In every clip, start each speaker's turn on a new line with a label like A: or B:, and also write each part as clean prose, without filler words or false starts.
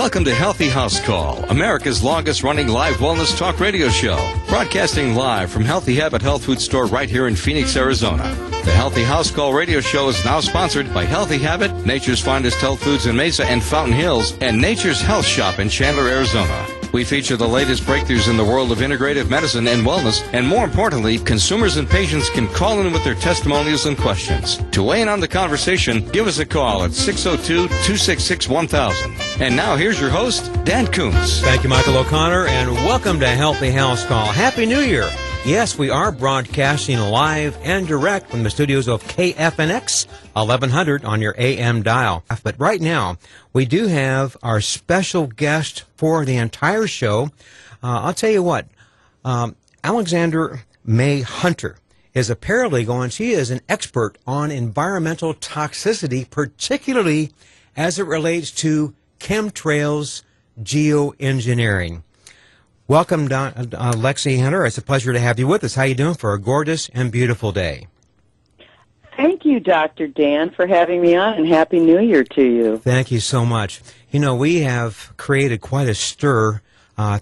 A: Welcome to Healthy House Call, America's longest-running live wellness talk radio show. Broadcasting live from Healthy Habit Health Food Store right here in Phoenix, Arizona. The Healthy House Call radio show is now sponsored by Healthy Habit, Nature's Finest Health Foods in Mesa and Fountain Hills, and Nature's Health Shop in Chandler, Arizona. We feature the latest breakthroughs in the world of integrative medicine and wellness, and more importantly, consumers and patients can call in with their testimonials and questions. To weigh in on the conversation, give us a call at 602-266-1000. And now here's your host, Dan Koontz.
B: Thank you, Michael O'Connor, and welcome to Healthy House Call. Happy New Year. Yes, we are broadcasting live and direct from the studios of KFNX 1100 on your AM dial. But right now, we do have our special guest for the entire show. I'll tell you what, Alexandra May Hunter is a paralegal, and she is an expert on environmental toxicity, particularly as it relates to chemtrails, geoengineering. Welcome, Lexi Hunter. It's a pleasure to have you with us. How are you doing for a gorgeous and beautiful day?
C: Thank you, Dr. Dan, for having me on, and Happy New Year to you.
B: Thank you so much. You know, we have created quite a stir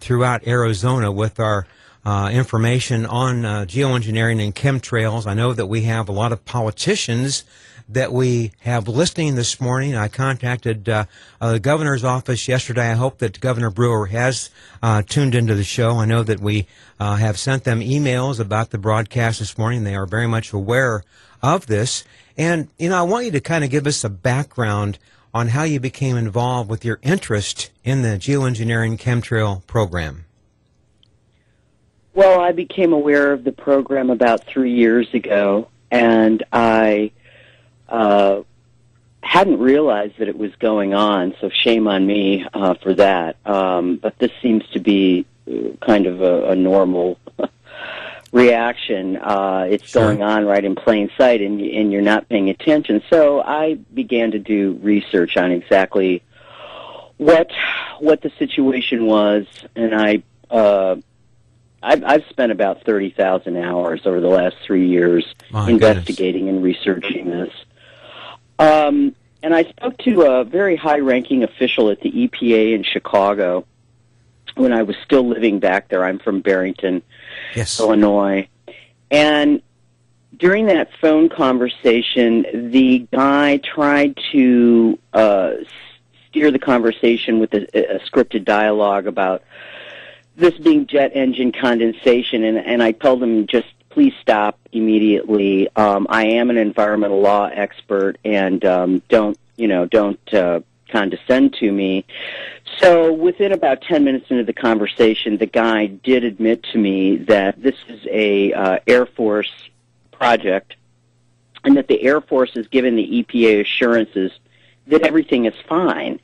B: throughout Arizona with our information on geoengineering and chemtrails. I know that we have a lot of politicians that we have listening this morning. I contacted the governor's office yesterday. I hope that Governor Brewer has tuned into the show. I know that we have sent them emails about the broadcast this morning. They are very much aware of this. And, you know, I want you to kind of give us a background on how you became involved with your interest in the geoengineering chemtrail program.
C: Well, I became aware of the program about 3 years ago, and I hadn't realized that it was going on, so shame on me for that. But this seems to be kind of a normal reaction. It's
B: Sure.
C: going on right in plain sight, and you're not paying attention. So I began to do research on exactly what the situation was, and I've spent about 30,000 hours over the last 3 years investigating and researching this. And I spoke to a very high-ranking official at the EPA in Chicago when I was still living back there. I'm from Barrington,
B: Yes.
C: Illinois. And during that phone conversation, the guy tried to steer the conversation with a scripted dialogue about this being jet engine condensation, and I told him, just please stop immediately. I am an environmental law expert, and don't condescend to me. So within about 10 minutes into the conversation, the guy did admit to me that this is a Air Force project, and that the Air Force has given the EPA assurances that everything is fine.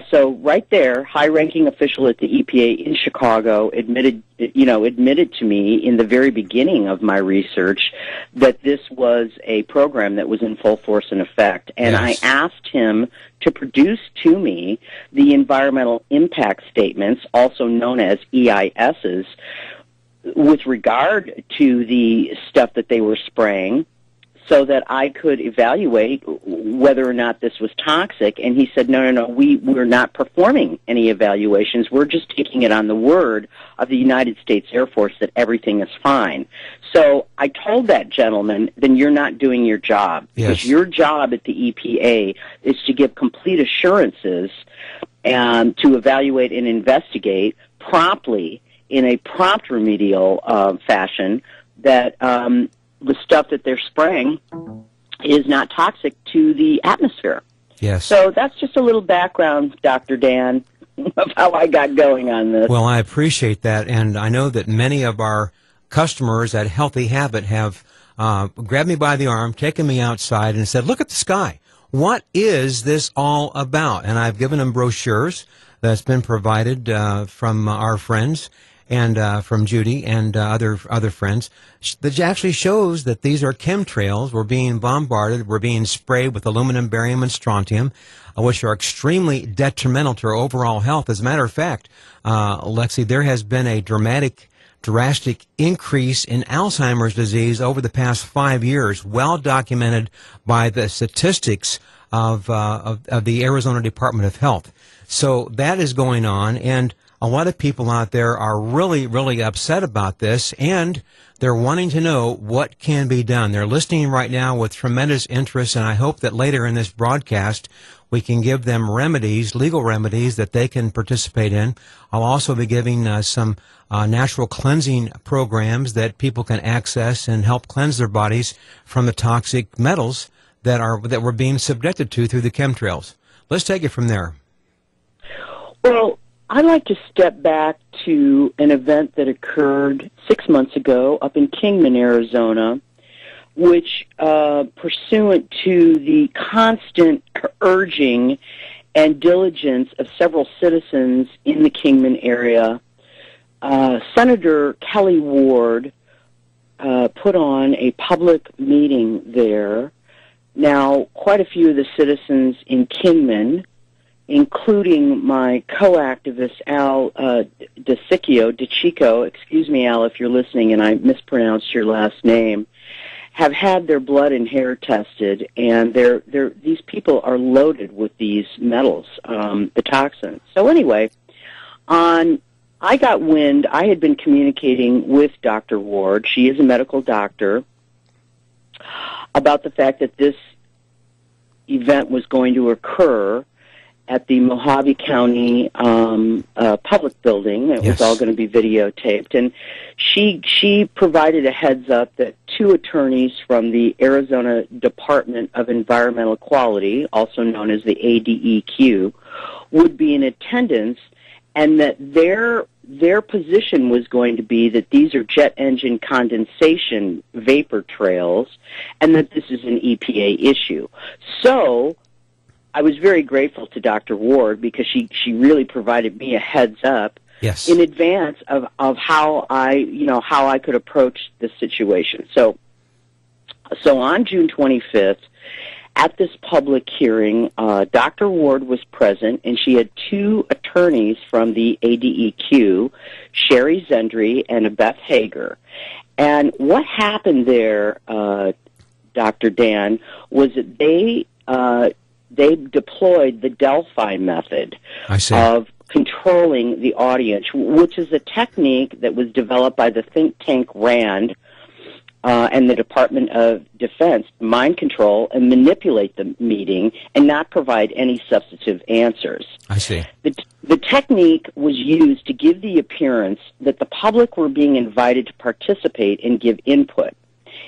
C: So right there, high-ranking official at the EPA in Chicago admitted to me in the very beginning of my research that this was a program that was in full force and effect. And
B: Yes.
C: I asked him to produce to me the environmental impact statements, also known as EISs, with regard to the stuff that they were spraying, so that I could evaluate whether or not this was toxic. And he said, no, we're not performing any evaluations. We're just taking it on the word of the United States Air Force that everything is fine. So I told that gentleman, then you're not doing your job.
B: Yes.
C: Because your job at the EPA is to give complete assurances and to evaluate and investigate promptly in a prompt remedial fashion that the stuff that they're spraying is not toxic to the atmosphere.
B: Yes.
C: So that's just a little background, Dr. Dan, of how I got going on this.
B: Well, I appreciate that, and I know that many of our customers at Healthy Habit have grabbed me by the arm, taken me outside, and said, look at the sky. What is this all about? And I've given them brochures that's been provided from our friends, and from Judy and other friends, that actually shows that these are chemtrails. We're being bombarded. We're being sprayed with aluminum, barium, and strontium, which are extremely detrimental to our overall health. As a matter of fact, Lexi, there has been a dramatic drastic increase in Alzheimer's disease over the past 5 years, well documented by the statistics of the Arizona Department of Health. So that is going on, and a lot of people out there are really, really upset about this, and they're wanting to know what can be done. They're listening right now with tremendous interest, and I hope that later in this broadcast we can give them remedies, legal remedies, that they can participate in. I'll also be giving some natural cleansing programs that people can access and help cleanse their bodies from the toxic metals that we're being subjected to through the chemtrails. Let's take it from there.
C: Well, I'd like to step back to an event that occurred 6 months ago up in Kingman, Arizona, which, pursuant to the constant urging and diligence of several citizens in the Kingman area, Senator Kelly Ward put on a public meeting there. Now, quite a few of the citizens in Kingman, including my co-activist, Al DeCicco, excuse me, Al, if you're listening and I mispronounced your last name, have had their blood and hair tested, and these people are loaded with these metals, the toxins. So anyway, I got wind, I had been communicating with Dr. Ward, she is a medical doctor, about the fact that this event was going to occur at the Mojave County public building. It was all going to be videotaped. And she provided a heads up that 2 attorneys from the Arizona Department of Environmental Quality, also known as the ADEQ, would be in attendance, and that their position was going to be that these are jet engine condensation vapor trails, and that this is an EPA issue. So I was very grateful to Dr. Ward because she really provided me a heads up in advance of how I could approach the situation. So on June 25th, at this public hearing, Dr. Ward was present, and she had 2 attorneys from the ADEQ, Sherry Zendry and Beth Hager. And what happened there, Dr. Dan, was that they deployed the Delphi method of controlling the audience, which is a technique that was developed by the think tank RAND and the Department of Defense to mind control and manipulate the meeting and not provide any substantive answers.
B: I see.
C: The technique was used to give the appearance that the public were being invited to participate and give input.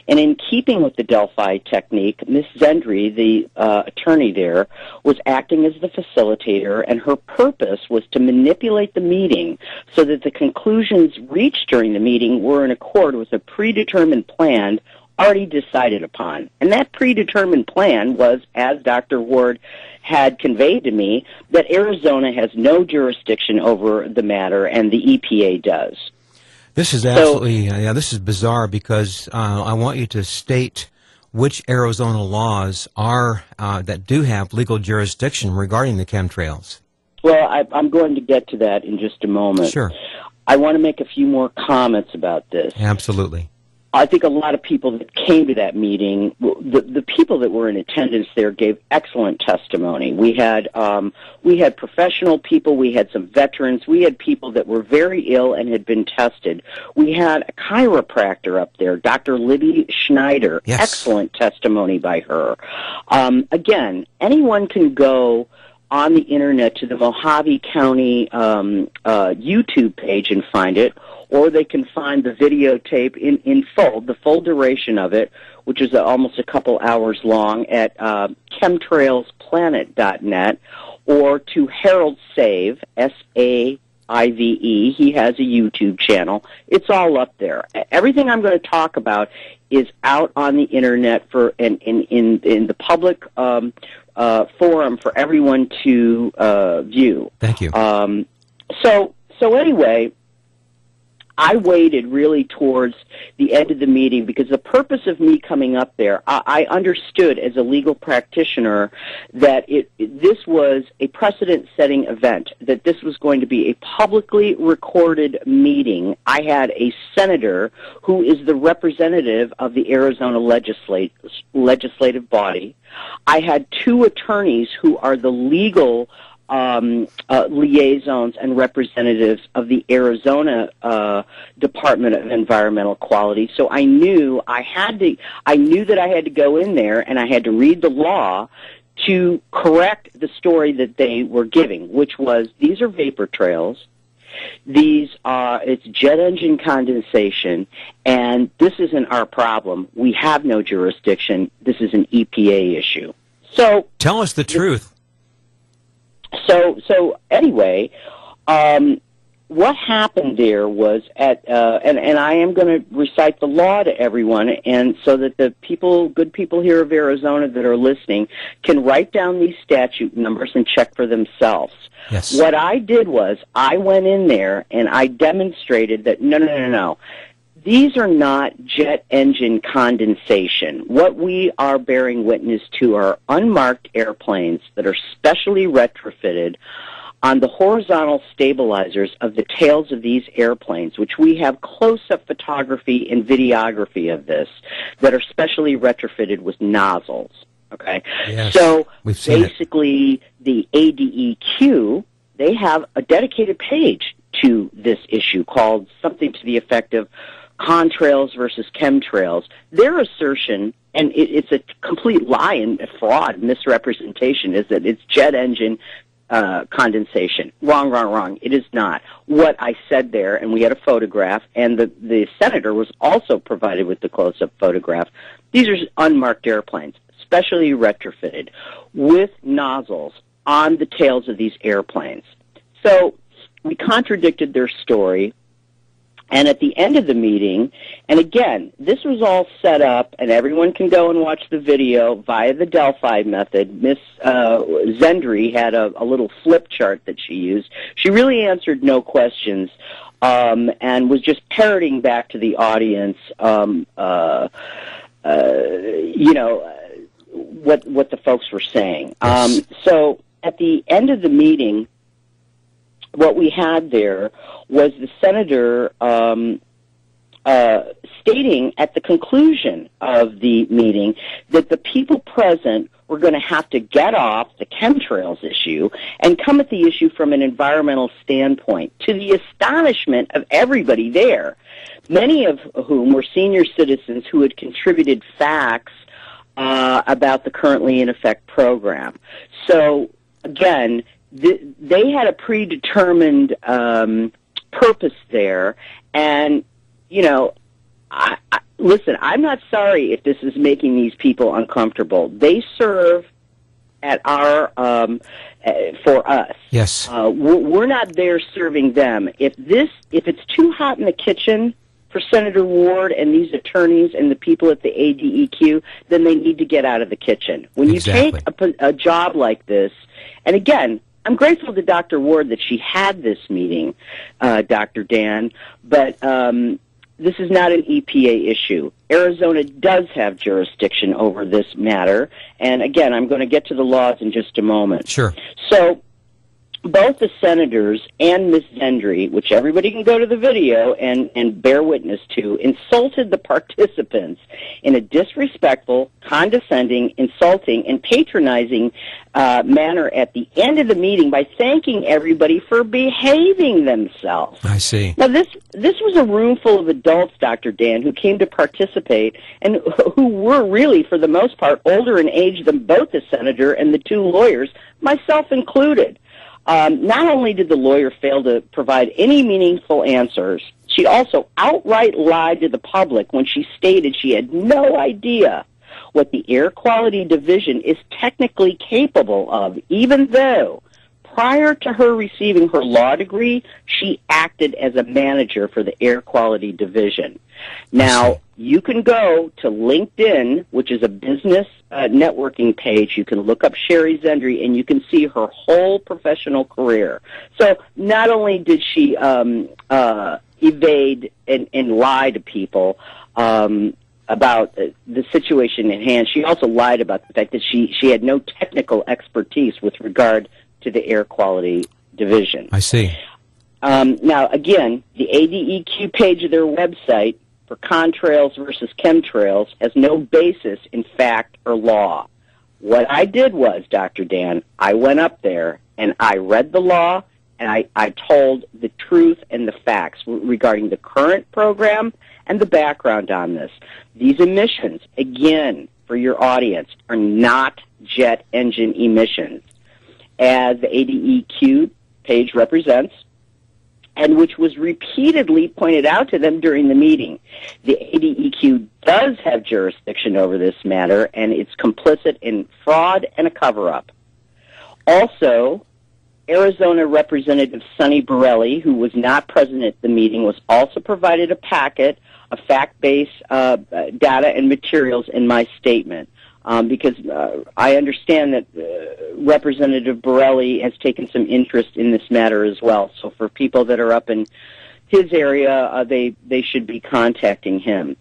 C: And in keeping with the Delphi technique, Ms. Zendry, the attorney there, was acting as the facilitator, and her purpose was to manipulate the meeting so that the conclusions reached during the meeting were in accord with a predetermined plan already decided upon. And that predetermined plan was, as Dr. Ward had conveyed to me, that Arizona has no jurisdiction over the matter, and the EPA does.
B: This is absolutely, this is bizarre, because I want you to state which Arizona laws are that do have legal jurisdiction regarding the chemtrails.
C: Well, I'm going to get to that in just a moment.
B: Sure.
C: I want to make a few more comments about this.
B: Absolutely.
C: I think a lot of people that came to that meeting, the people that were in attendance there gave excellent testimony. We had professional people, we had some veterans, we had people that were very ill and had been tested. We had a chiropractor up there, Dr. Libby Schneider.
B: Yes.
C: Excellent testimony by her. Again, anyone can go on the internet to the Mojave County YouTube page and find it, or they can find the videotape in full, the full duration of it, which is almost a couple hours long, at chemtrailsplanet.net, or to Harold Save, Saive. He has a YouTube channel. It's all up there. Everything I'm going to talk about is out on the internet in the public forum for everyone to view.
B: Thank you.
C: So anyway, I waited really towards the end of the meeting because the purpose of me coming up there, I understood as a legal practitioner that this was a precedent-setting event, that this was going to be a publicly recorded meeting. I had a senator who is the representative of the Arizona legislative body. I had two attorneys who are the legal liaisons and representatives of the Arizona Department of Environmental Quality. So I knew that I had to go in there and I had to read the law to correct the story that they were giving, which was these are vapor trails. It's jet engine condensation, and this isn't our problem. We have no jurisdiction. This is an EPA issue. So
B: tell us the truth.
C: So anyway, what happened there was and I am going to recite the law to everyone, and so that the good people here of Arizona that are listening can write down these statute numbers and check for themselves.
B: Yes.
C: What I did was I went in there and I demonstrated that no. These are not jet engine condensation. What we are bearing witness to are unmarked airplanes that are specially retrofitted on the horizontal stabilizers of the tails of these airplanes, which we have close-up photography and videography of this, that are specially retrofitted with nozzles. Okay?
B: Yes,
C: so
B: we've seen
C: basically the ADEQ, they have a dedicated page to this issue called something to the effect of contrails versus chemtrails. Their assertion, and it's a complete lie and fraud, misrepresentation, is that it's jet engine condensation. Wrong. It is not. What I said there, and we had a photograph, and the senator was also provided with the close-up photograph. These are unmarked airplanes, specially retrofitted, with nozzles on the tails of these airplanes. So we contradicted their story. And at the end of the meeting, and again, this was all set up, and everyone can go and watch the video via the Delphi method. Miss Zendri had a little flip chart that she used. She really answered no questions and was just parroting back to the audience, what the folks were saying.
B: Yes.
C: So at the end of the meeting, what we had there was the senator stating at the conclusion of the meeting that the people present were going to have to get off the chemtrails issue and come at the issue from an environmental standpoint, to the astonishment of everybody there, many of whom were senior citizens who had contributed facts about the currently in effect program. So, again, they had a predetermined purpose there, and, listen, I'm not sorry if this is making these people uncomfortable. They serve at our for us.
B: Yes.
C: We're not there serving them. If it's too hot in the kitchen for Senator Ward and these attorneys and the people at the ADEQ, then they need to get out of the kitchen. When you take a job like this, and again, I'm grateful to Dr. Ward that she had this meeting, Dr. Dan, but this is not an EPA issue. Arizona does have jurisdiction over this matter, and again, I'm going to get to the laws in just a moment.
B: Sure.
C: So both the senators and Ms. Zendri, which everybody can go to the video and bear witness to, insulted the participants in a disrespectful, condescending, insulting, and patronizing manner at the end of the meeting by thanking everybody for behaving themselves.
B: I see.
C: Now, this was a room full of adults, Dr. Dan, who came to participate and who were really, for the most part, older in age than both the senator and the two lawyers, myself included. Not only did the lawyer fail to provide any meaningful answers, she also outright lied to the public when she stated she had no idea what the Air Quality Division is technically capable of, even though prior to her receiving her law degree, she acted as a manager for the Air Quality Division. Now, you can go to LinkedIn, which is a business networking page. You can look up Sherry Zendri, and you can see her whole professional career. So not only did she evade and lie to people about the situation at hand. She also lied about the fact that she had no technical expertise with regard to the air quality division.
B: I see.
C: Now, again, the ADEQ page of their website for contrails versus chemtrails has no basis in fact or law. What I did was, Dr. Dan, I went up there and I read the law and I told the truth and the facts regarding the current program and the background on this. These emissions, again, for your audience, are not jet engine emissions, as the ADEQ page represents, and which was repeatedly pointed out to them during the meeting. The ADEQ does have jurisdiction over this matter, and it's complicit in fraud and a cover-up. Also, Arizona Representative Sonny Borelli, who was not present at the meeting, was also provided a packet of fact-based data and materials in my statement. Because I understand that Representative Borelli has taken some interest in this matter as well. So for people that are up in his area, they should be contacting him.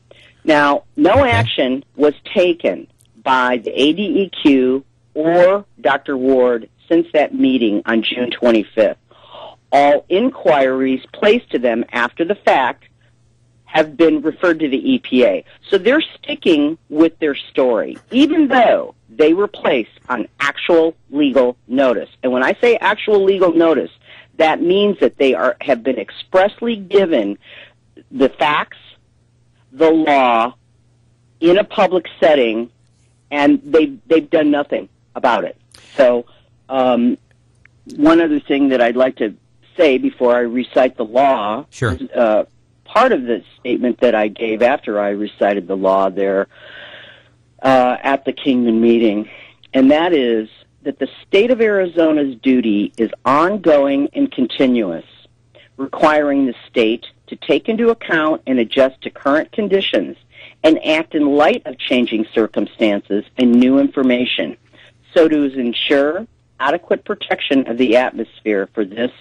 C: Now, no action was taken by the ADEQ or Dr. Ward since that meeting on June 25th. All inquiries placed to them after the fact have been referred to the EPA. So they're sticking with their story, even though they were placed on actual legal notice. And when I say actual legal notice, that means that they have been expressly given the facts, the law, in a public setting, and they've done nothing about it. So one other thing that I'd like to say before I recite the law,
B: sure.
C: Is, part of the statement that I gave after I recited the law there at the Kingman meeting, and that is that the state of Arizona's duty is ongoing and continuous, requiring the state to take into account and adjust to current conditions and act in light of changing circumstances and new information, so to ensure adequate protection of the atmosphere for this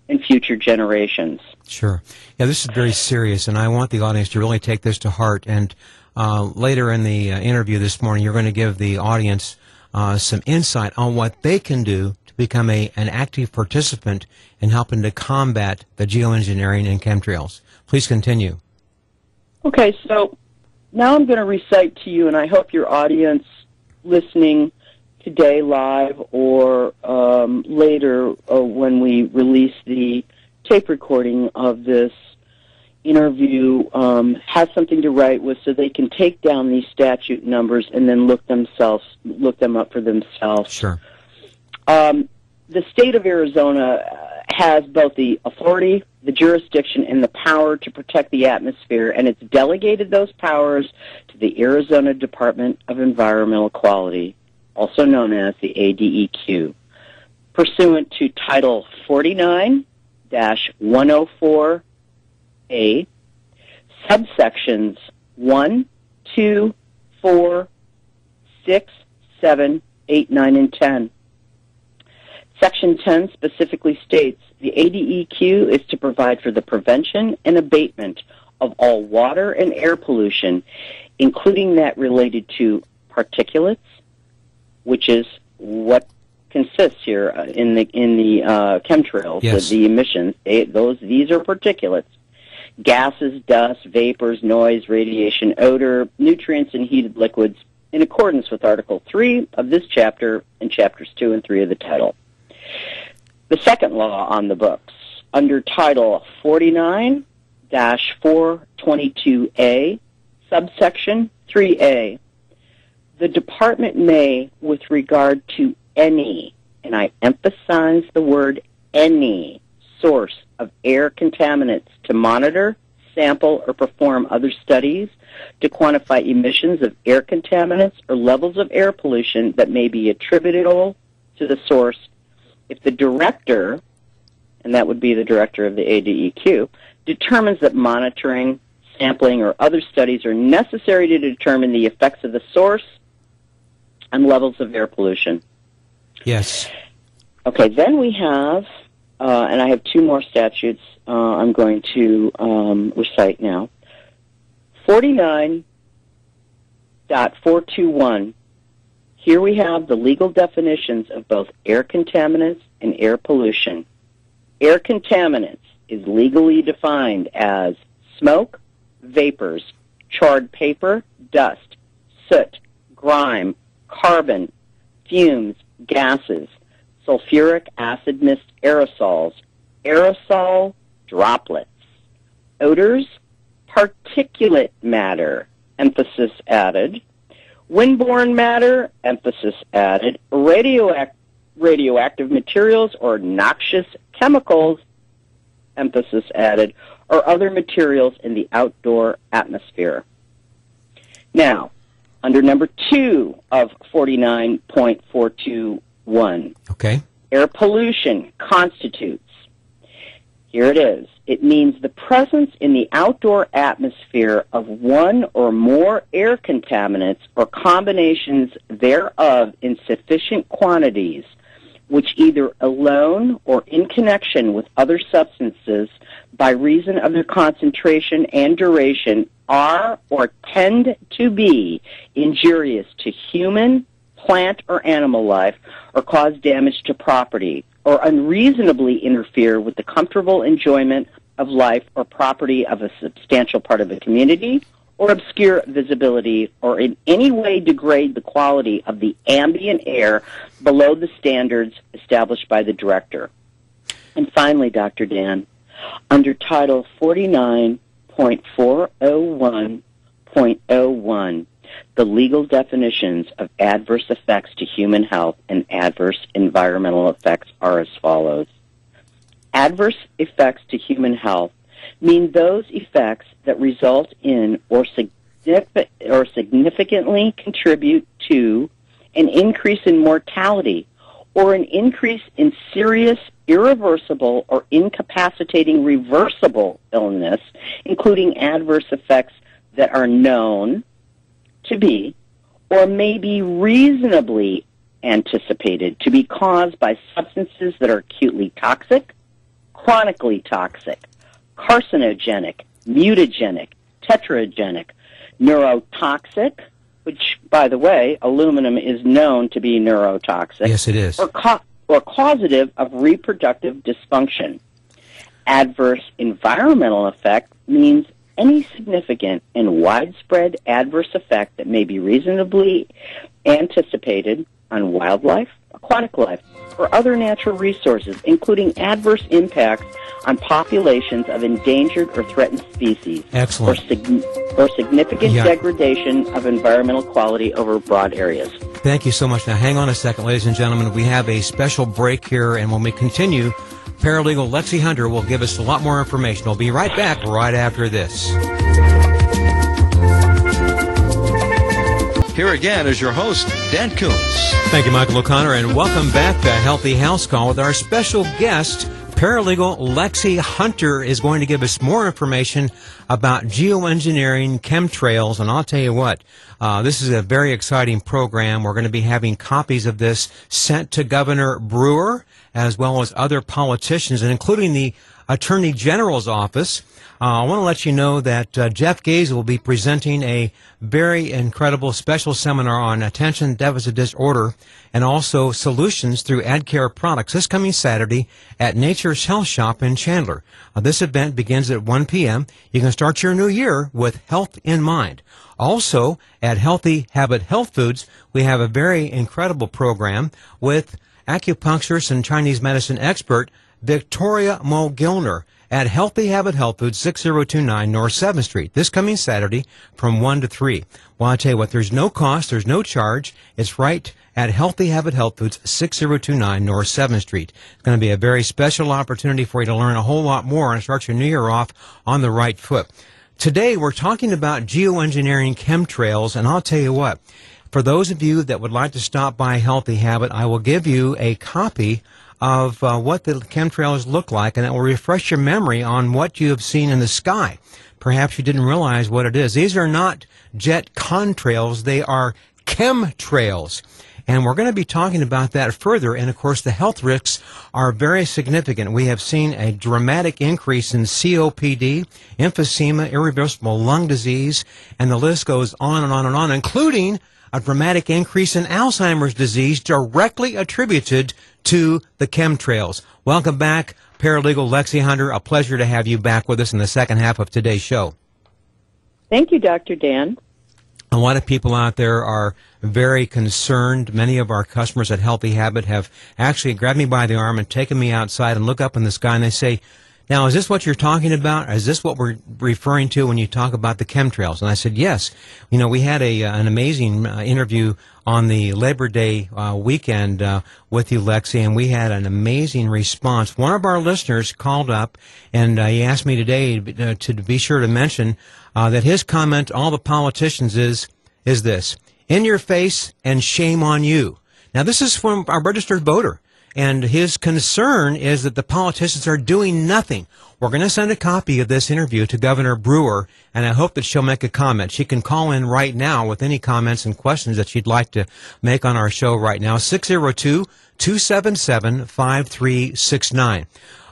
C: and future generations.
B: Sure. Yeah, this is very serious, and I want the audience to really take this to heart. And later in the interview this morning, you're going to give the audience some insight on what they can do to become an active participant in helping to combat the geoengineering and chemtrails. Please continue.
C: Okay, so now I'm going to recite to you, and I hope your audience listening today live or later when we release the tape recording of this interview has something to write with, so they can take down these statute numbers and then look them up for themselves.
B: Sure.
C: The state of Arizona has both the authority, the jurisdiction, and the power to protect the atmosphere, and it's delegated those powers to the Arizona Department of Environmental Quality, also known as the ADEQ, pursuant to Title 49-104A, subsections 1, 2, 4, 6, 7, 8, 9, and 10. Section 10 specifically states the ADEQ is to provide for the prevention and abatement of all water and air pollution, including that related to particulates, which is what consists here in the chemtrails,
B: yes.
C: the emissions. These are particulates. Gases, dust, vapors, noise, radiation, odor, nutrients, and heated liquids, in accordance with Article 3 of this chapter and Chapters 2 and 3 of the title. The second law on the books, under Title 49-422A, subsection 3A, the Department may, with regard to any, and I emphasize the word any, source of air contaminants to monitor, sample, or perform other studies to quantify emissions of air contaminants or levels of air pollution that may be attributable to the source if the director, and that would be the director of the ADEQ, determines that monitoring, sampling, or other studies are necessary to determine the effects of the source and levels of air pollution.
B: Yes.
C: Okay, then we have and I have two more statutes I'm going to recite now. 49.421. Here we have the legal definitions of both air contaminants and air pollution. Air contaminants is legally defined as smoke, vapors, charred paper, dust, soot, grime, carbon, fumes, gases, sulfuric acid mist aerosols, aerosol droplets, odors, particulate matter, emphasis added, windborne matter, emphasis added, radioactive materials or noxious chemicals, emphasis added, or other materials in the outdoor atmosphere. Now, under number 2 of 49.421,
B: Okay.
C: air pollution constitutes, here it is, it means the presence in the outdoor atmosphere of one or more air contaminants or combinations thereof in sufficient quantities, which either alone or in connection with other substances by reason of their concentration and duration are or tend to be injurious to human, plant, or animal life, or cause damage to property, or unreasonably interfere with the comfortable enjoyment of life or property of a substantial part of the community, or obscure visibility, or in any way degrade the quality of the ambient air below the standards established by the director. And finally, Dr. Dan, under Title 49.401.01, the legal definitions of adverse effects to human health and adverse environmental effects are as follows. Adverse effects to human health mean those effects that result in or significantly contribute to an increase in mortality or an increase in serious, irreversible, or incapacitating reversible illness, including adverse effects that are known to be or may be reasonably anticipated to be caused by substances that are acutely toxic, chronically toxic, carcinogenic, mutagenic, tetragenic, neurotoxic, which, by the way, aluminum is known to be neurotoxic.
B: Yes, it is.
C: Or causative of reproductive dysfunction. Adverse environmental effect means any significant and widespread adverse effect that may be reasonably anticipated on wildlife, aquatic life, or other natural resources, including adverse impacts on populations of endangered or threatened species.
B: Excellent.
C: Or significant degradation of environmental quality over broad areas.
B: Thank you so much. Now, hang on a second, ladies and gentlemen. We have a special break here, and when we continue, Paralegal Lexi Hunter will give us a lot more information. We'll be right back right after this.
A: Here again is your host, Dan Coons.
B: Thank you, Michael O'Connor, and welcome back to Healthy House Call with our special guest, Paralegal Lexi Hunter is going to give us more information about geoengineering, chemtrails, and I'll tell you what, this is a very exciting program. We're going to be having copies of this sent to Governor Brewer as well as other politicians, and including the Attorney General's office. I want to let you know that Jeff Gaze will be presenting a very incredible special seminar on attention deficit disorder and also solutions through AdCare products this coming Saturday at Nature's Health Shop in Chandler. This event begins at 1 p.m. You can start your new year with health in mind. Also, at Healthy Habit Health Foods, we have a very incredible program with acupuncturist and Chinese medicine expert Victoria Mogilner at Healthy Habit Health Foods, 6029 North 7th Street, this coming Saturday from 1 to 3. Well, I tell you what, there's no cost, there's no charge. It's right at Healthy Habit Health Foods, 6029 North 7th Street. It's going to be a very special opportunity for you to learn a whole lot more and start your new year off on the right foot. Today, we're talking about geoengineering chemtrails, and I'll tell you what, for those of you that would like to stop by Healthy Habit, I will give you a copy of what the chemtrails look like, and it will refresh your memory on what you have seen in the sky. Perhaps you didn't realize what it is. These are not jet contrails. They are chemtrails. And we're going to be talking about that further. And, of course, the health risks are very significant. We have seen a dramatic increase in COPD, emphysema, irreversible lung disease, and the list goes on and on and on, including a dramatic increase in Alzheimer's disease directly attributed to the chemtrails. Welcome back, paralegal Lexi Hunter. A pleasure to have you back with us in the second half of today's show.
C: Thank you, Dr. Dan.
B: A lot of people out there are very concerned. Many of our customers at Healthy Habit have actually grabbed me by the arm and taken me outside and look up in the sky and they say, now, is this what you're talking about? Is this what we're referring to when you talk about the chemtrails? And I said, yes. You know, we had an amazing interview on the Labor Day weekend with you, Lexi, and we had an amazing response. One of our listeners called up, and he asked me today to be sure to mention that his comment to all the politicians is this: in your face and shame on you. Now, this is from our registered voter. And his concern is that the politicians are doing nothing. We're going to send a copy of this interview to Governor Brewer, and I hope that she'll make a comment. She can call in right now with any comments and questions that she'd like to make on our show right now, 602-277-5369.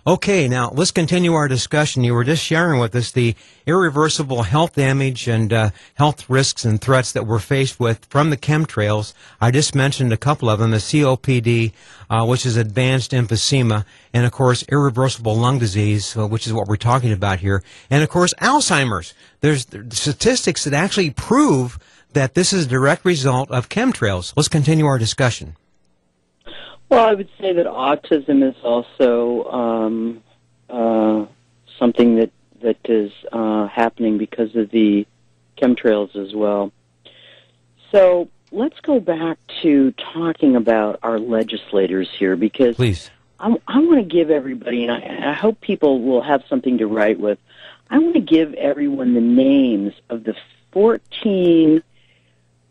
B: Okay, now let's continue our discussion. You were just sharing with us the irreversible health damage and health risks and threats that we're faced with from the chemtrails. I just mentioned a couple of them, the COPD, which is advanced emphysema, and, of course, irreversible lung disease, which is what we're talking about here, and, of course, Alzheimer's. There's statistics that actually prove that this is a direct result of chemtrails. Let's continue our discussion.
C: Well, I would say that autism is also something that is happening because of the chemtrails as well. So let's go back to talking about our legislators here, because
B: please.
C: I want to give everybody, and I hope people will have something to write with, I want to give everyone the names of the 14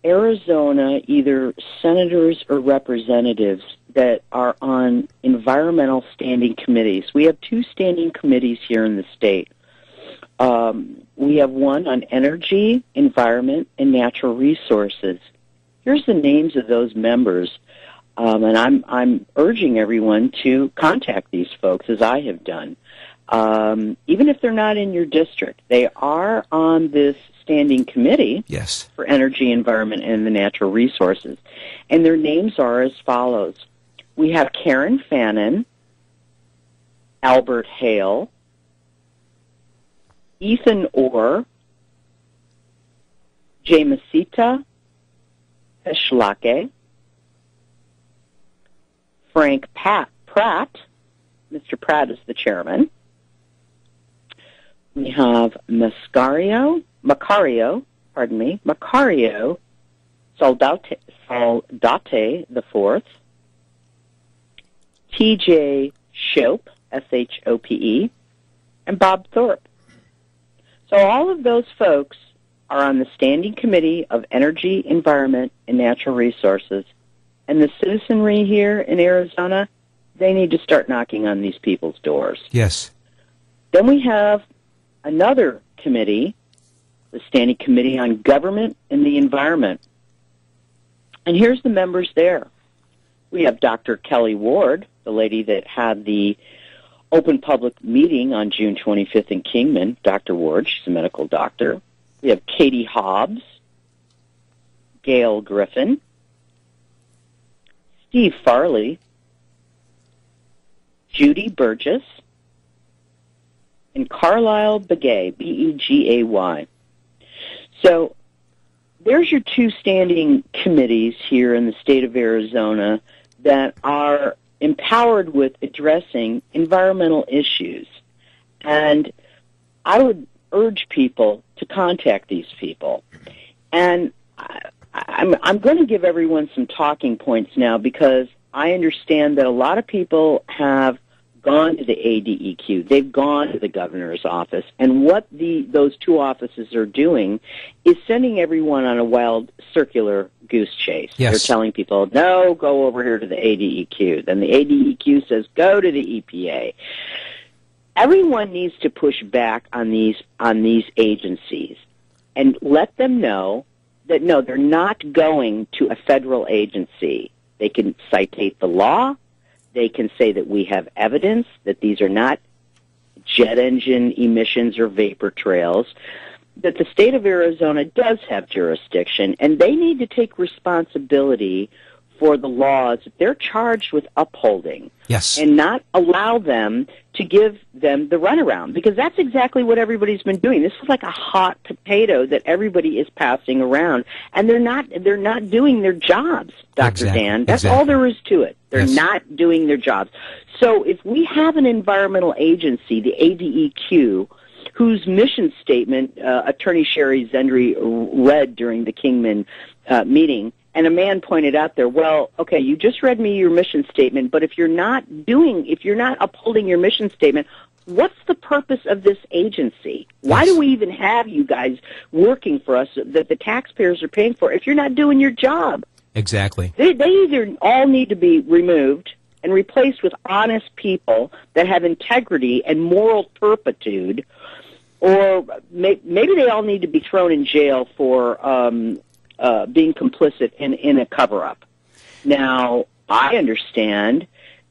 C: Arizona either senators or representatives that are on environmental standing committees. We have 2 standing committees here in the state. We have one on energy, environment, and natural resources. Here's the names of those members, and I'm urging everyone to contact these folks, as I have done. Even if they're not in your district, they are on this standing committee
B: yes.
C: for energy, environment, and the natural resources. And their names are as follows. We have Karen Fannin, Albert Hale, Ethan Orr, Jamasita Peshlake, Frank Pratt. Mr. Pratt is the chairman. We have Macario Saldate the Fourth, T.J. Shope, S-H-O-P-E, and Bob Thorpe. So all of those folks are on the Standing Committee of Energy, Environment, and Natural Resources. And the citizenry here in Arizona, they need to start knocking on these people's doors.
B: Yes.
C: Then we have another committee, the Standing Committee on Government and the Environment. And here's the members there. We have Dr. Kelly Ward, the lady that had the open public meeting on June 25th in Kingman. Dr. Ward, she's a medical doctor. We have Katie Hobbs, Gail Griffin, Steve Farley, Judy Burgess, and Carlisle Begay, B-E-G-A-Y. So there's your 2 standing committees here in the state of Arizona that are empowered with addressing environmental issues. And I would urge people to contact these people. And I'm going to give everyone some talking points now, because I understand that a lot of people have gone to the ADEQ. They've gone to the governor's office. And what those 2 offices are doing is sending everyone on a wild circular goose chase.
B: Yes.
C: They're telling people, no, go over here to the ADEQ. Then the ADEQ says, go to the EPA. Everyone needs to push back on these agencies and let them know that no, they're not going to a federal agency. They can citate the law. They can say that we have evidence that these are not jet engine emissions or vapor trails, that the state of Arizona does have jurisdiction, and they need to take responsibility for the laws that they're charged with upholding.
B: Yes.
C: And not allow them to give them the runaround, because that's exactly what everybody's been doing. This is like a hot potato that everybody is passing around, and they're not doing their jobs, Dr.
B: Exactly.
C: Dan. That's
B: Exactly.
C: all there is to it. They're
B: Yes.
C: not doing their jobs. So if we have an environmental agency, the ADEQ, whose mission statement Attorney Sherry Zendry read during the Kingman meeting, and a man pointed out there, well, okay, you just read me your mission statement, but if you're not upholding your mission statement, what's the purpose of this agency? Why do we even have you guys working for us that the taxpayers are paying for if you're not doing your job?
B: Exactly.
C: They either all need to be removed and replaced with honest people that have integrity and moral turpitude, or maybe they all need to be thrown in jail for being complicit in a cover-up. Now, I understand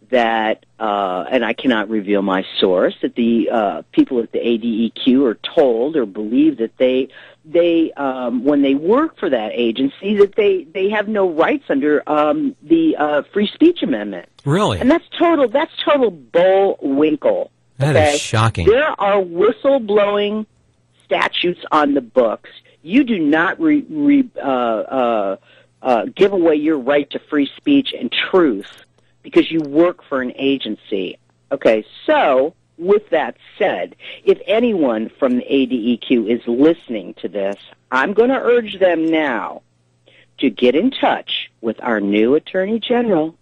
C: that, and I cannot reveal my source, that the people at the ADEQ are told or believe that they when they work for that agency, that they have no rights under the Free Speech Amendment.
B: Really?
C: And that's total bullwinkle.
B: That is shocking.
C: There are whistleblowing statutes on the books. You do not give away your right to free speech and truth because you work for an agency. Okay, so with that said, if anyone from the ADEQ is listening to this, I'm going to urge them now to get in touch with our new Attorney General,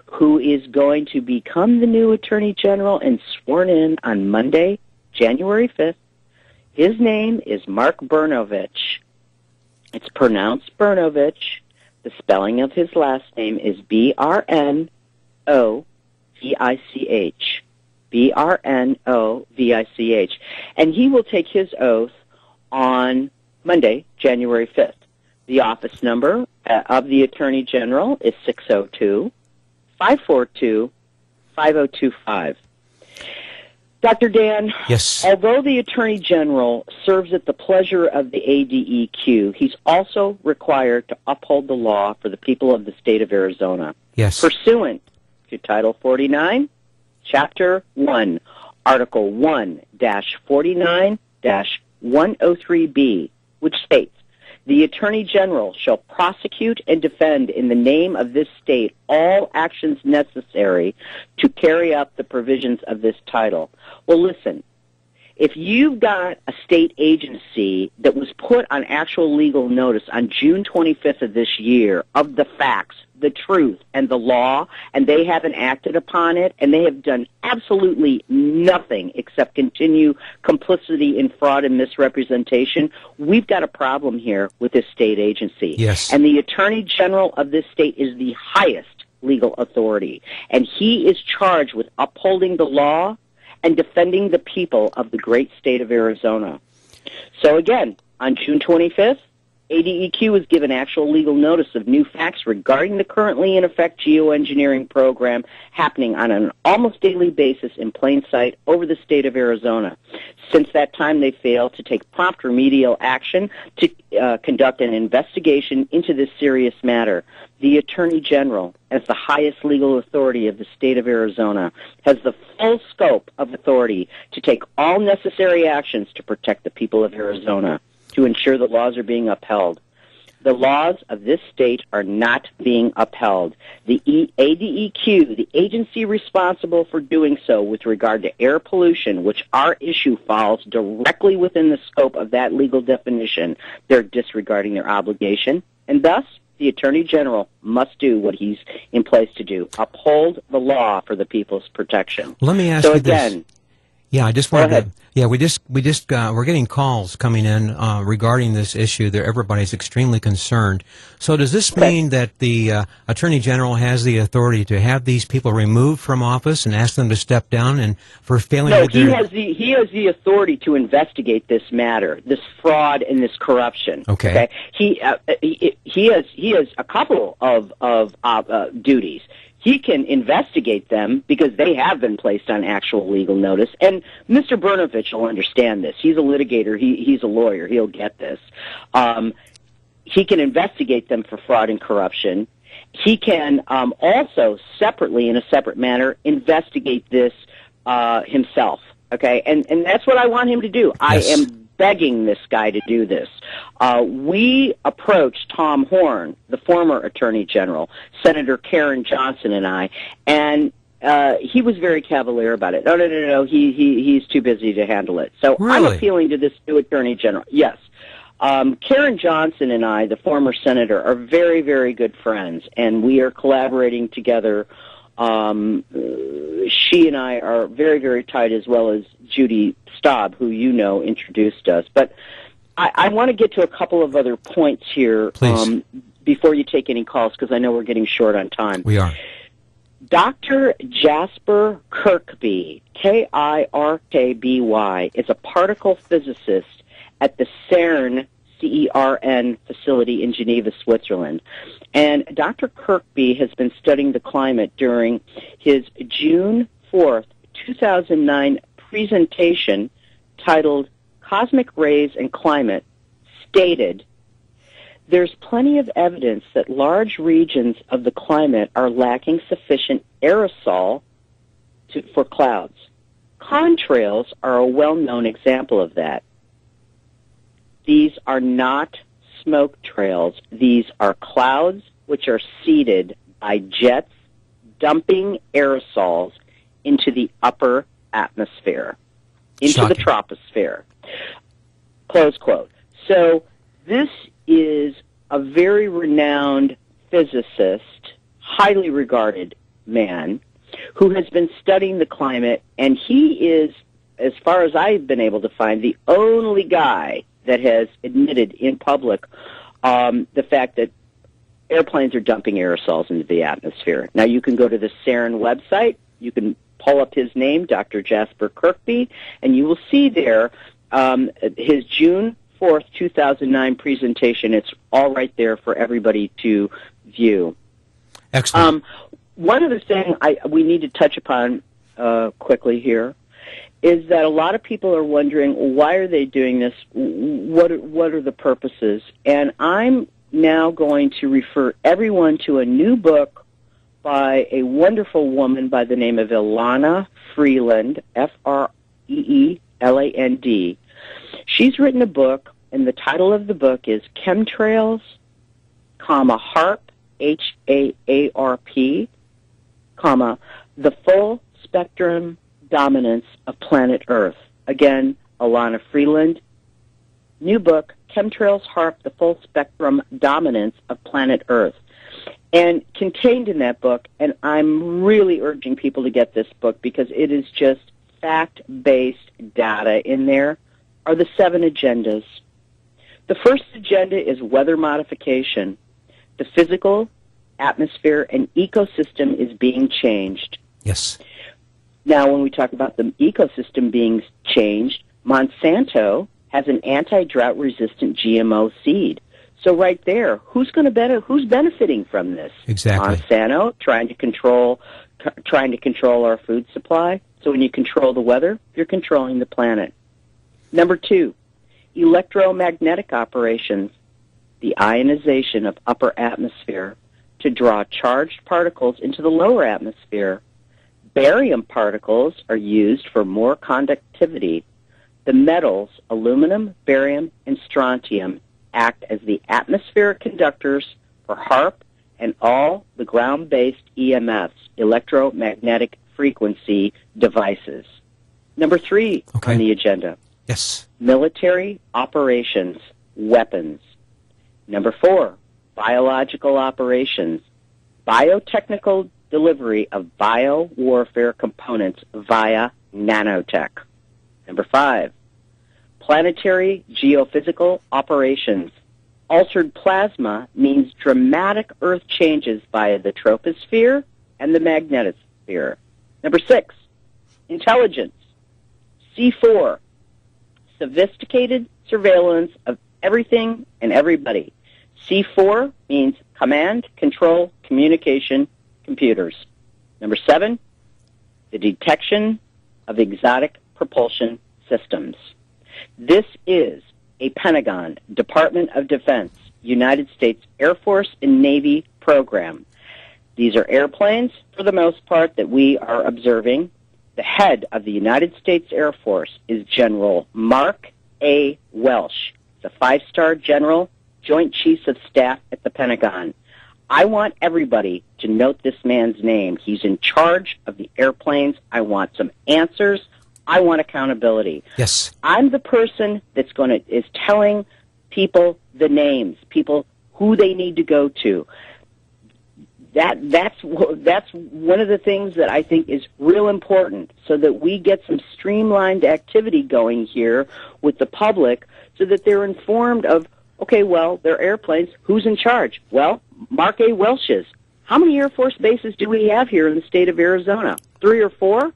C: who is going to become the new Attorney General and sworn in on Monday, January 5th. His name is Mark Brnovich. It's pronounced Brnovich. The spelling of his last name is Brnovich. Brnovich. And he will take his oath on Monday, January 5th. The office number of the Attorney General is 602-542-5025. Dr. Dan,
B: yes.
C: Although the Attorney General serves at the pleasure of the ADEQ, he's also required to uphold the law for the people of the state of Arizona.
B: Yes.
C: Pursuant to Title 49, Chapter 1, Article 1-49-103B, which states, the Attorney General shall prosecute and defend in the name of this state all actions necessary to carry out the provisions of this title. Well, listen, if you've got a state agency that was put on actual legal notice on June 25th of this year of the facts, the truth, and the law, and they haven't acted upon it, and they have done absolutely nothing except continue complicity in fraud and misrepresentation, we've got a problem here with this state agency.
B: Yes.
C: And the Attorney General of this state is the highest legal authority, and he is charged with upholding the law and defending the people of the great state of Arizona. So again, on June 25th, ADEQ was given actual legal notice of new facts regarding the currently in effect geoengineering program happening on an almost daily basis in plain sight over the state of Arizona. Since that time, they failed to take prompt remedial action to conduct an investigation into this serious matter. The Attorney General, as the highest legal authority of the state of Arizona, has the full scope of authority to take all necessary actions to protect the people of Arizona, to ensure the laws are being upheld. The laws of this state are not being upheld. The ADEQ, the agency responsible for doing so with regard to air pollution, which our issue falls directly within the scope of that legal definition, they're disregarding their obligation, and thus the Attorney General must do what he's in place to do, uphold the law for the people's protection.
B: Let me ask
C: so
B: you
C: again,
B: this. Yeah, I just
C: Go
B: wanted
C: ahead.
B: to. Yeah, we're getting calls coming in regarding this issue. That everybody's extremely concerned. So, does this
C: Okay.
B: mean that the Attorney General has the authority to have these people removed from office and ask them to step down and for failing
C: No,
B: to do?
C: he has the authority to investigate this matter, this fraud and this corruption.
B: Okay.
C: He has a couple of duties. He can investigate them because they have been placed on actual legal notice. And Mr. Brnovich will understand this. He's a litigator. He's a lawyer. He'll get this. He can investigate them for fraud and corruption. He can also separately, in a separate manner, investigate this himself. Okay, and that's what I want him to do.
B: Yes.
C: I am begging this guy to do this. We approached Tom Horn, the former Attorney General, Senator Karen Johnson, and I, and he was very cavalier about it. No. He's too busy to handle it. So I'm
B: Really?
C: appealing to this new Attorney General. Yes. Karen Johnson and I, the former senator, are very, very good friends, and we are collaborating together. She and I are very, very tight, as well as Judy Staub, who you know introduced us. But I want to get to a couple of other points here before you take any calls, because I know we're getting short on time.
B: We are.
C: Dr. Jasper Kirkby, Kirkby, is a particle physicist at the CERN, CERN facility in Geneva, Switzerland. And Dr. Kirkby has been studying the climate during his June 4th, 2009 presentation titled Cosmic Rays and Climate, stated, "There's plenty of evidence that large regions of the climate are lacking sufficient aerosol for clouds. Contrails are a well-known example of that. These are not smoke trails. These are clouds which are seeded by jets dumping aerosols into the upper atmosphere, into the troposphere." Close quote. So this is a very renowned physicist, highly regarded man, who has been studying the climate, and he is, as far as I've been able to find, the only guy that has admitted in public the fact that airplanes are dumping aerosols into the atmosphere. Now, you can go to the CERN website. You can pull up his name, Dr. Jasper Kirkby, and you will see there his June 4th, 2009 presentation. It's all right there for everybody to view.
B: Excellent.
C: One other thing we need to touch upon quickly here is that a lot of people are wondering, why are they doing this? What are the purposes? And I'm now going to refer everyone to a new book by a wonderful woman by the name of Ilana Freeland, Freeland. She's written a book, and the title of the book is Chemtrails, HAARP, HAARP, The Full Spectrum Dominance of Planet Earth. Again, Ilana Freeland. New book, Chemtrails, HAARP, The Full Spectrum Dominance of Planet Earth. And contained in that book, and I'm really urging people to get this book because it is just fact-based data in there, are the 7 agendas. The first agenda is weather modification. The physical, atmosphere, and ecosystem is being changed.
B: Yes.
C: Now, when we talk about the ecosystem being changed, Monsanto has an anti-drought-resistant GMO seed. So right there, who's benefiting from this?
B: Exactly.
C: Monsanto trying to control our food supply. So when you control the weather, you're controlling the planet. Number 2, electromagnetic operations, the ionization of upper atmosphere to draw charged particles into the lower atmosphere. Barium particles are used for more conductivity. The metals, aluminum, barium, and strontium, act as the atmospheric conductors for HAARP and all the ground-based EMFs, electromagnetic frequency devices. Number 3 on the agenda.
B: Yes.
C: Military operations, weapons. Number 4, biological operations, biotechnical delivery of biowarfare components via nanotech. Number 5, planetary geophysical operations. Altered plasma means dramatic Earth changes via the troposphere and the magnetosphere. Number 6, intelligence. C4, sophisticated surveillance of everything and everybody. C4 means command, control, communication, computers. Number 7, the detection of exotic propulsion systems. This is a Pentagon, Department of Defense, United States Air Force and Navy program. These are airplanes, for the most part, that we are observing. The head of the United States Air Force is General Mark A. Welsh. He's a 5-star general, Joint Chiefs of Staff at the Pentagon. I want everybody to note this man's name. He's in charge of the airplanes. I want some answers. I want accountability.
B: Yes.
C: I'm the person that's is telling people the names, people who they need to go to. That's one of the things that I think is real important, so that we get some streamlined activity going here with the public, so that they're informed of, okay, well, they're airplanes. Who's in charge? Well, Mark A. Welsh is. How many Air Force bases do we have here in the state of Arizona? 3 or 4?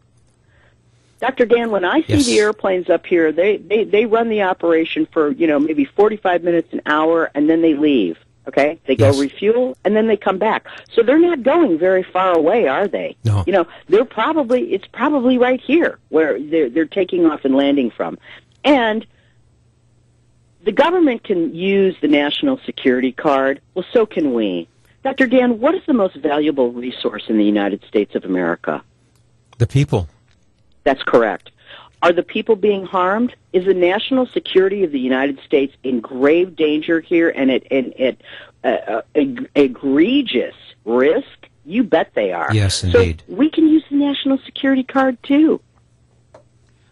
C: Dr. Dan, when I see the airplanes up here, they run the operation for, maybe 45 minutes, an hour, and then they leave. Okay? They go refuel, and then they come back. So they're not going very far away, are they?
B: No.
C: It's probably right here where they're taking off and landing from. And the government can use the national security card. Well, so can we. Dr. Dan, what is the most valuable resource in the United States of America?
B: The people.
C: That's correct. Are the people being harmed? Is the national security of the United States in grave danger here and at egregious risk? You bet they are.
B: Yes, indeed.
C: So we can use the national security card, too.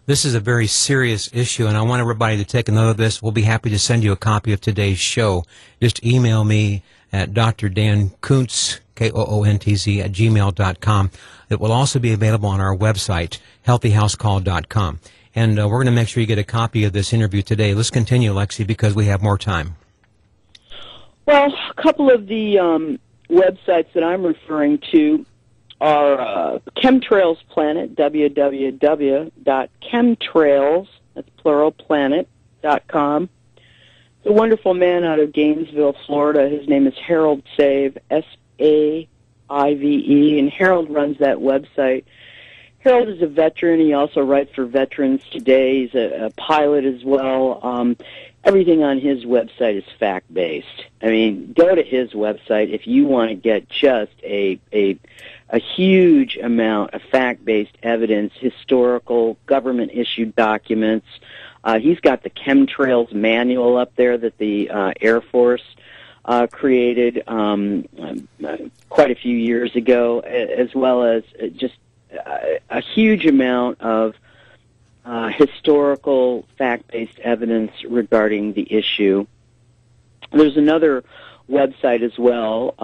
B: This is a very serious issue, and I want everybody to take a note of this. We'll be happy to send you a copy of today's show. Just email me at Dr. Dan Koontz, Koontz, at gmail.com. It will also be available on our website, healthyhousecall.com. And we're going to make sure you get a copy of this interview today. Let's continue, Lexi, because we have more time.
C: Well, a couple of the websites that I'm referring to are Chemtrails Planet, www.chemtrails, that's plural, planet.com. A wonderful man out of Gainesville, Florida. His name is Harold Save, S-A-I-V-E, and Harold runs that website. Harold is a veteran. He also writes for Veterans Today. He's a pilot as well. Everything on his website is fact-based. I mean, go to his website if you want to get just a huge amount of fact-based evidence, historical, government-issued documents. He's got the Chemtrails manual up there that the Air Force created quite a few years ago, as well as just a huge amount of historical, fact-based evidence regarding the issue. There's another website as well.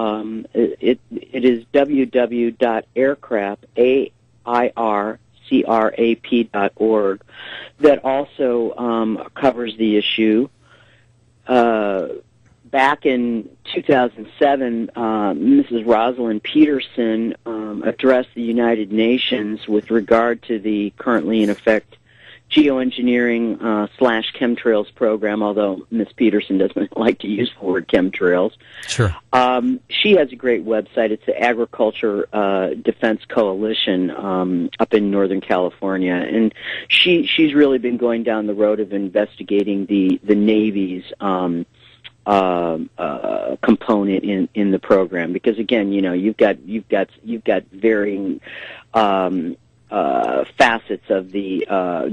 C: It is www.aircrap.org that also covers the issue. Back in 2007, Mrs. Rosalind Peterson addressed the United Nations with regard to the currently in effect geoengineering / chemtrails program, although Ms. Peterson doesn't like to use the word chemtrails.
B: Sure.
C: She has a great website. It's the Agriculture Defense Coalition up in Northern California, and she's really been going down the road of investigating the Navy's component in the program, because again, you've got varying facets of the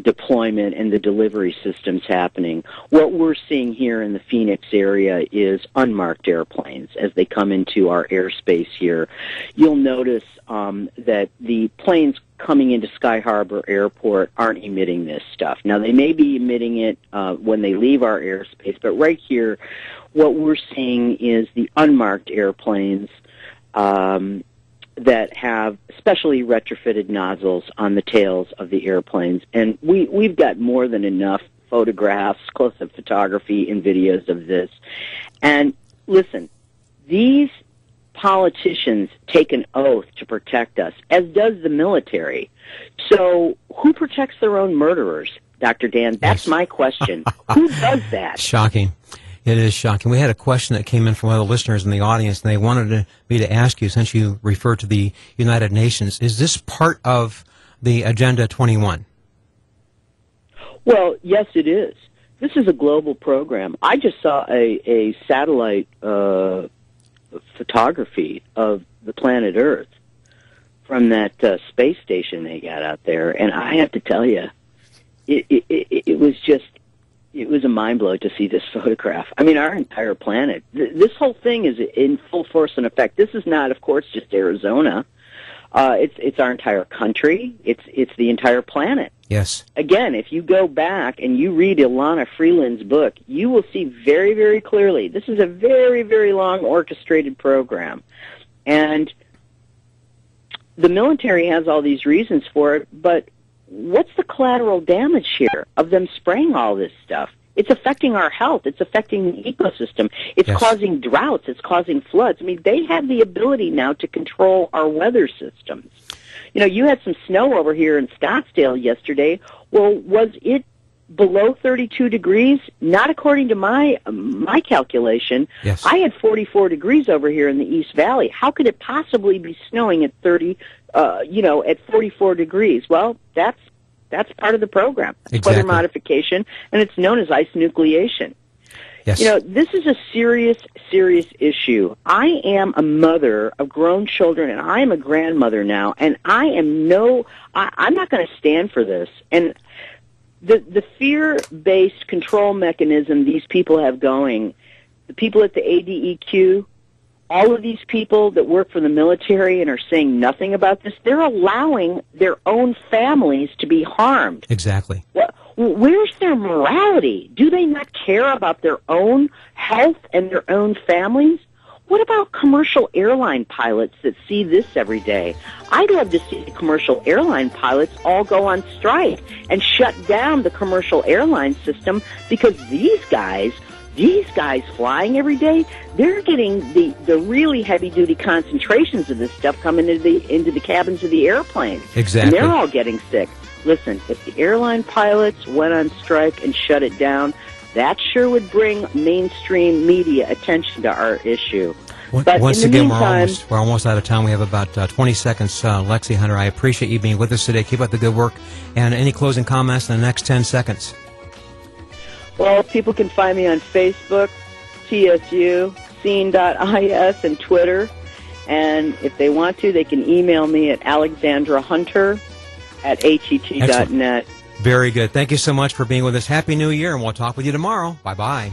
C: deployment and the delivery systems happening. What we're seeing here in the Phoenix area is unmarked airplanes as they come into our airspace here. You'll notice that the planes coming into Sky Harbor Airport aren't emitting this stuff. Now, they may be emitting it when they leave our airspace, but right here, what we're seeing is the unmarked airplanes that have specially retrofitted nozzles on the tails of the airplanes. And we've got more than enough photographs, close-up photography, and videos of this. And listen, these politicians take an oath to protect us, as does the military. So who protects their own murderers, Dr. Dan? That's my question. Who does that?
B: Shocking. It is shocking. We had a question that came in from other listeners in the audience, and they wanted me to ask you, since you referred to the United Nations, is this part of the Agenda 21?
C: Well, yes, it is. This is a global program. I just saw a satellite photography of the planet Earth from that space station they got out there, and I have to tell you, it was a mind blow to see this photograph. I mean, our entire planet, this whole thing is in full force and effect. This is not, of course, just Arizona. It's our entire country. It's the entire planet.
B: Yes.
C: Again, if you go back and you read Ilana Freeland's book, you will see very, very clearly this is a very, very long orchestrated program. And the military has all these reasons for it, but what's the collateral damage here of them spraying all this stuff? It's affecting our health. It's affecting the ecosystem. It's causing droughts. It's causing floods. I mean, they have the ability now to control our weather systems. You know, you had some snow over here in Scottsdale yesterday. Well, was it below 32 degrees? Not according to my calculation.
B: Yes.
C: I had 44 degrees over here in the East Valley. How could it possibly be snowing at at 44 degrees? Well, that's part of the program. It's weather modification, and it's known as ice nucleation.
B: Yes.
C: You know, this is a serious, serious issue. I am a mother of grown children, and I am a grandmother now, and I'm not going to stand for this. And the fear-based control mechanism these people have going, the people at the ADEQ, all of these people that work for the military and are saying nothing about this, they're allowing their own families to be harmed.
B: Exactly.
C: Where's their morality? Do they not care about their own health and their own families? What about commercial airline pilots that see this every day? I'd love to see the commercial airline pilots all go on strike and shut down the commercial airline system, because these guys flying every day, they're getting the really heavy-duty concentrations of this stuff coming into the cabins of the airplanes.
B: Exactly.
C: And they're all getting sick. Listen, if the airline pilots went on strike and shut it down, that sure would bring mainstream media attention to our issue. But
B: once
C: in the
B: again,
C: meantime,
B: we're almost out of time. We have about 20 seconds. Lexi Hunter, I appreciate you being with us today. Keep up the good work. And any closing comments in the next 10 seconds?
C: Well, people can find me on Facebook, TSU, scene.is, and Twitter. And if they want to, they can email me at alexandrahunter@att.net.
B: Very good. Thank you so much for being with us. Happy New Year, and we'll talk with you tomorrow. Bye-bye.